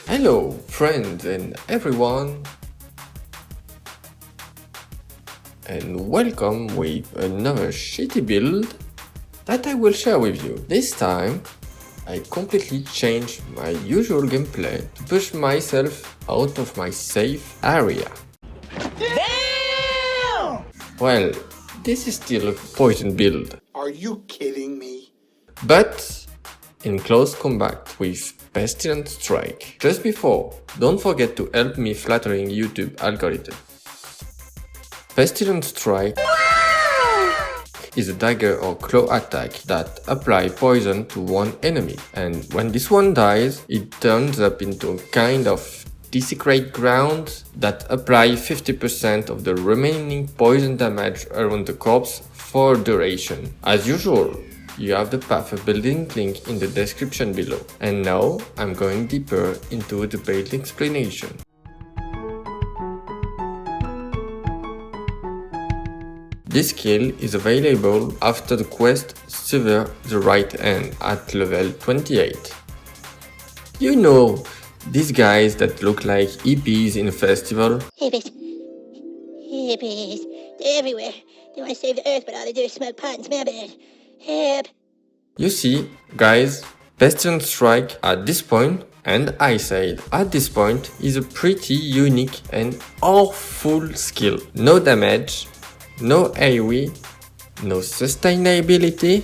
Hello friends and everyone, and welcome with another shitty build that I will share with you. This time I completely changed my usual gameplay to push myself out of my safe area. Damn! Well, this is still a poison build. Are you kidding me? But in close combat with Pestilent Strike. Just before, don't forget to help me flattering YouTube algorithm. Pestilent Strike is a dagger or claw attack that apply poison to one enemy, and when this one dies, it turns up into a kind of desecrate ground that apply 50% of the remaining poison damage around the corpse for duration. As usual, you have the path of building link in the description below. And now I'm going deeper into the build explanation. This skill is available after the quest Sever the Right Hand at level 28. You know, these guys that look like hippies in a festival. Hippies. They're everywhere. They want to save the earth, but all they do is smoke pot and smell bad. Help. You see, guys, Pestilent Strike at this point, and I said at this point, is a pretty unique and awful skill. No damage, no AoE, no sustainability,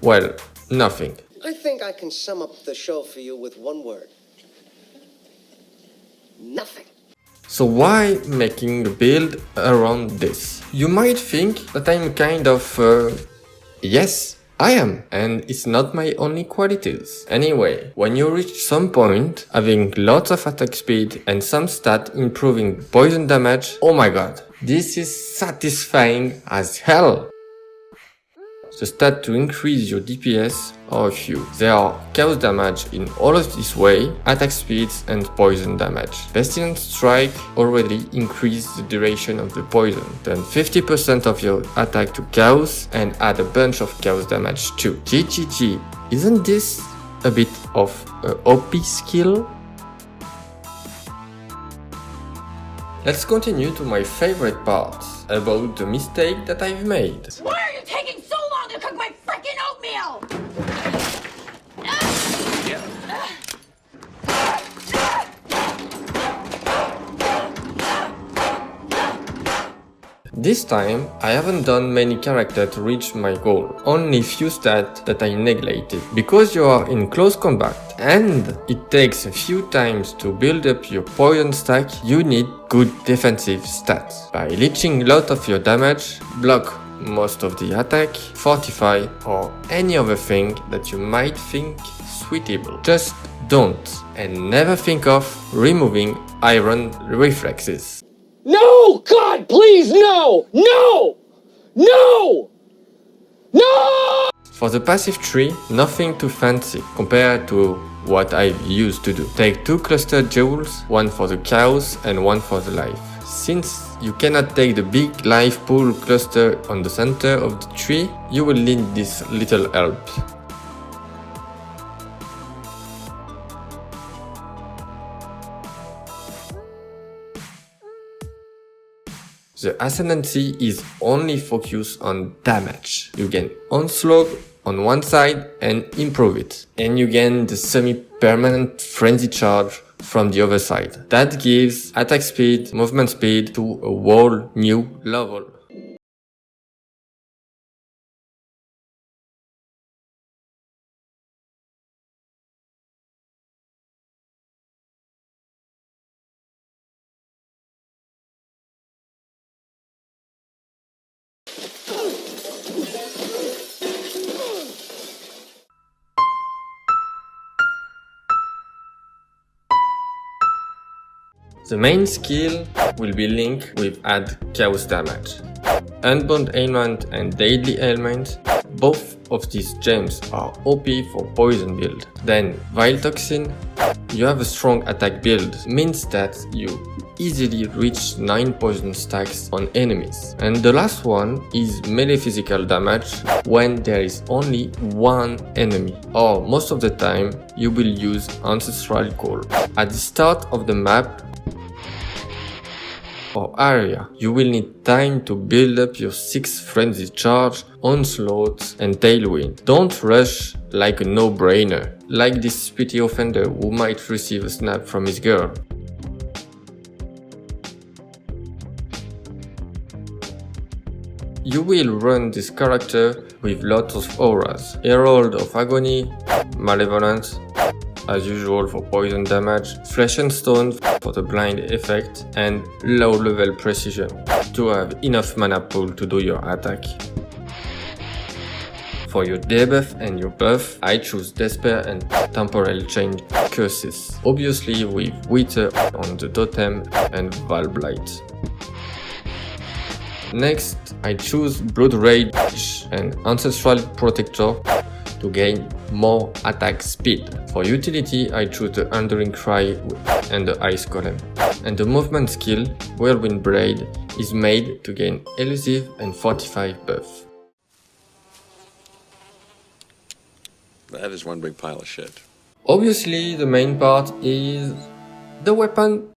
well, nothing. I think I can sum up the show for you with one word. Nothing. So why making a build around this? You might think that I'm kind of... yes, I am, and it's not my only qualities. Anyway, when you reach some point, having lots of attack speed and some stat improving poison damage, oh my god, this is satisfying as hell. The stat to increase your DPS are a few. There are chaos damage in all of this way, attack speeds and poison damage. Pestilent Strike already increased the duration of the poison, then 50% of your attack to chaos and add a bunch of chaos damage too. GGG, isn't this a bit of a OP skill? Let's continue to my favorite part, about the mistake that I've made. Why are you taking so long to cook my freaking oatmeal? This time, I haven't done many characters to reach my goal, only few stats that I neglected. Because you are in close combat and it takes a few times to build up your poison stack, you need good defensive stats. By leeching a lot of your damage, block most of the attack, fortify, or any other thing that you might think suitable. Just don't, and never think of removing iron reflexes. No! God, please, no! No! No! No! For the passive tree, nothing too fancy compared to what I've used to do. Take 2 clustered jewels, one for the chaos and one for the life. Since you cannot take the big life pool cluster on the center of the tree, you will need this little help. The Ascendancy is only focused on damage. You gain Onslaught on one side and improve it. And you gain the semi-permanent Frenzy Charge from the other side. That gives attack speed, movement speed to a whole new level. The main skill will be linked with add chaos damage. Unbound Ailment and Deadly Ailment, both of these gems are OP for poison build. Then Vile Toxin, you have a strong attack build, means that you easily reach 9 poison stacks on enemies. And the last one is melee physical damage when there is only one enemy, or most of the time you will use Ancestral Call. At the start of the map or area, you will need time to build up your 6 Frenzy Charge, Onslaught and Tailwind. Don't rush like a no-brainer, like this petty offender who might receive a snap from his girl. You will run this character with lots of auras, Herald of Agony, Malevolence, as usual for poison damage, Flesh and Stone for the blind effect, and low level precision to have enough mana pool to do your attack. For your debuff and your buff, I choose Despair and Temporal Chain Curses, obviously with Wither on the totem and Val Blight. Next, I choose Blood Rage and Ancestral Protector to gain more attack speed. For utility, I choose the Enduring Cry and the Ice Golem. And the movement skill, Whirlwind Blade, is made to gain Elusive and 45 buff. That is one big pile of shit. Obviously, the main part is the weapon.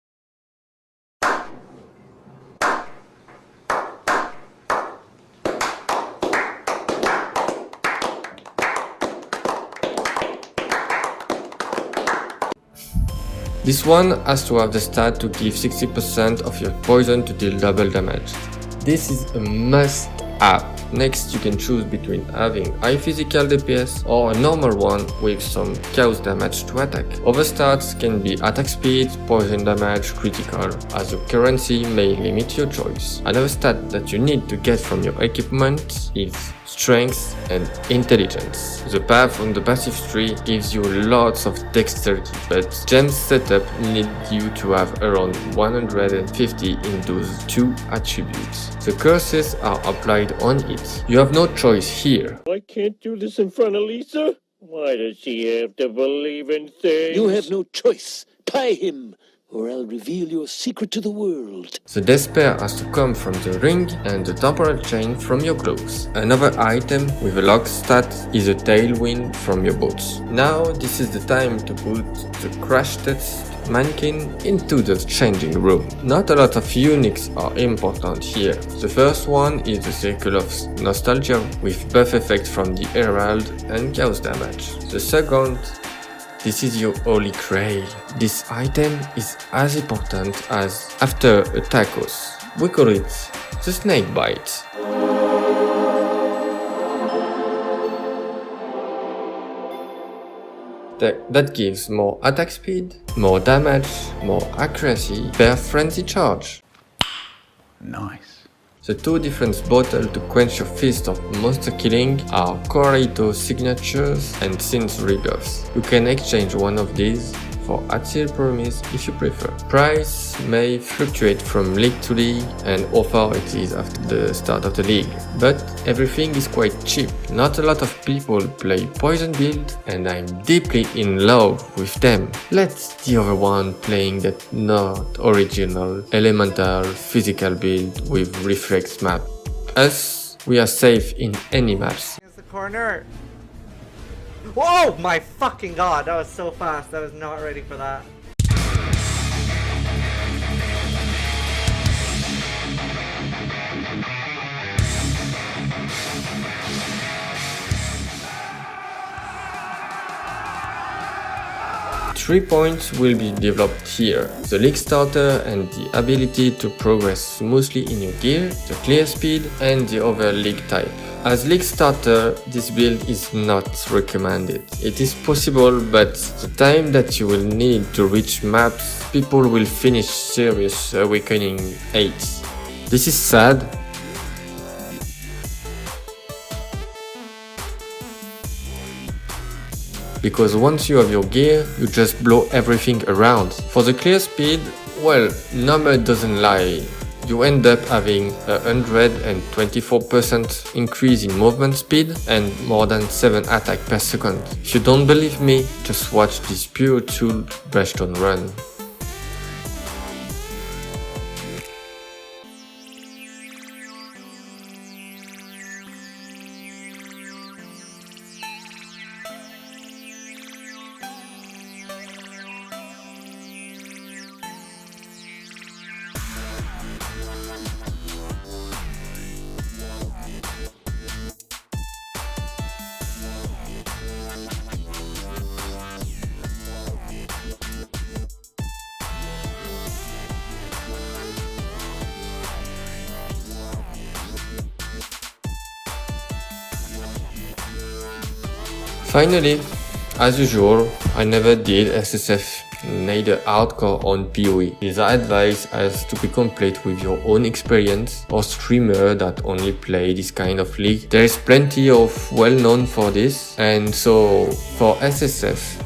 This one has to have the stat to give 60% of your poison to deal double damage. This is a must have. Next, you can choose between having high physical DPS or a normal one with some chaos damage to attack. Other stats can be attack speed, poison damage, critical, as your currency may limit your choice. Another stat that you need to get from your equipment is strength and intelligence. The path on the passive tree gives you lots of dexterity, but Gem's setup needs you to have around 150 in those two attributes. The curses are applied on it. You have no choice here. I can't do this in front of Lisa. Why does she have to believe in things? You have no choice. Tie him, or I'll reveal your secret to the world. The Despair has to come from the ring and the Temporal Chain from your clothes. Another item with a lock stat is a Tailwind from your boots. Now this is the time to put the Crash Test mannequin into the changing room. Not a lot of uniques are important here. The first one is the Circle of Nostalgia with buff effect from the Herald and chaos damage. The second, this is your Holy Grail. This item is as important as after a tacos. We call it the Snake Bite. That gives more attack speed, more damage, more accuracy per Frenzy Charge. Nice. The two different bottles to quench your fist of monster killing are Corito Signatures and Synth Rebuffs. You can exchange one of these for Atil Promise if you prefer. Price may fluctuate from league to league and how far it is after the start of the league, but everything is quite cheap. Not a lot of people play Poison build and I'm deeply in love with them. Let the other one playing that not original elemental physical build with reflex map. Us, we are safe in any maps. Here's the corner. Whoa, my fucking god, that was so fast. I was not ready for that. Three points will be developed here: the League Starter and the ability to progress smoothly in your gear, the clear speed and the other League type. As League Starter, this build is not recommended. It is possible, but the time that you will need to reach maps, people will finish Serious Awakening 8. This is sad. Because once you have your gear, you just blow everything around. For the clear speed, well, number doesn't lie. You end up having a 124% increase in movement speed and more than 7 attack per second. If you don't believe me, just watch this pure tool Brushstone run. Finally, as usual, I never did SSF, neither hardcore or PoE. This advice has to be complete with your own experience or streamer that only play this kind of league. There is plenty of well known for this, and so for SSF,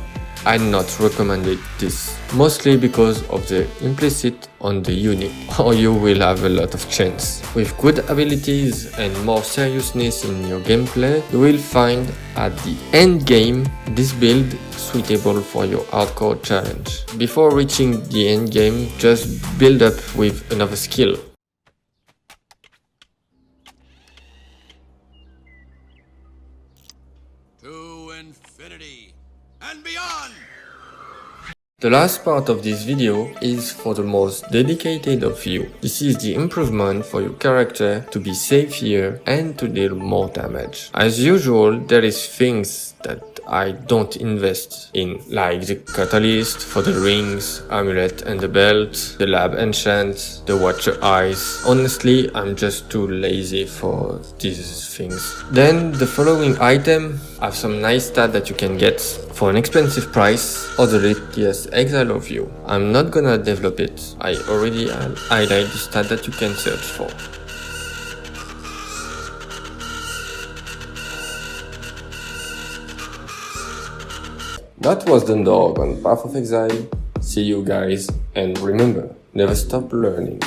I not recommended this, mostly because of the implicit on the unit, or you will have a lot of chance. With good abilities and more seriousness in your gameplay, you will find at the end game this build suitable for your hardcore challenge. Before reaching the end game, just build up with another skill. To infinity and beyond! The last part of this video is for the most dedicated of you. This is the improvement for your character to be safer and to deal more damage. As usual, there is things that I don't invest in, like the catalyst for the rings, amulet and the belt, the lab enchant, the watcher eyes. Honestly, I'm just too lazy for these things. Then the following item have some nice stat that you can get for an expensive price, or the latest exile of you. I'm not gonna develop it, I already highlight the stat that you can search for. That was the dog on Path of Exile. See you guys, and remember, never stop learning.